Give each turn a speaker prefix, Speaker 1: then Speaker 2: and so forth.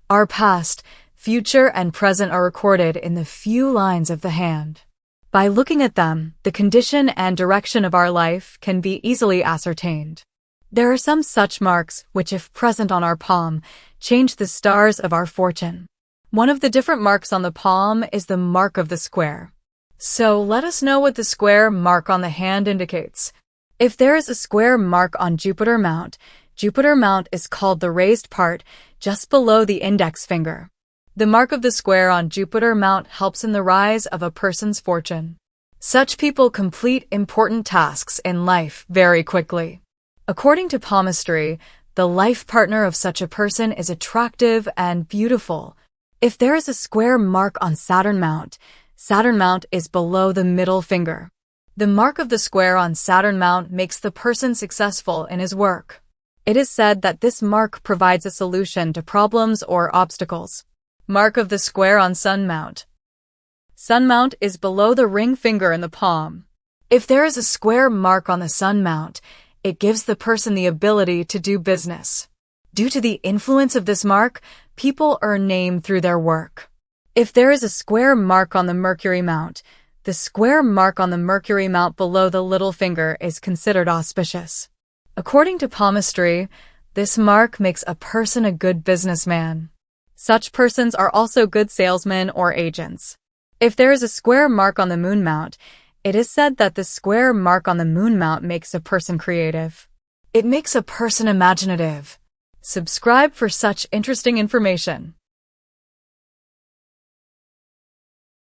Speaker 1: Our past, future, and present are recorded in the few lines of the hand. By looking at them, the condition and direction of our life can be easily ascertained. There are some such marks which, if present on our palm, change the stars of our fortune. One of the different marks on the palm is the mark of the square. So let us know what the square mark on the hand indicates. If there is a square mark on Jupiter Mount is called the raised part just below the index finger. The mark of the square on Jupiter Mount helps in the rise of a person's fortune. Such people complete important tasks in life very quickly. According to palmistry, the life partner of such a person is attractive and beautiful. If there is a square mark on Saturn Mount is below the middle finger. The mark of the square on Saturn Mount makes the person successful in his work. It is said that this mark provides a solution to problems or obstacles. Mark of the square on Sun Mount. Sun Mount is below the ring finger in the palm. If there is a square mark on the Sun Mount, it gives the person the ability to do business. Due to the influence of this mark, people earn name through their work. If there is a square mark on the Mercury Mount, the square mark on the Mercury Mount below the little finger is considered auspicious. According to palmistry, this mark makes a person a good businessman. Such persons are also good salesmen or agents. If there is a square mark on the Moon Mount, it is said that the square mark on the Moon Mount makes a person creative. It makes a person imaginative. Subscribe for such interesting information.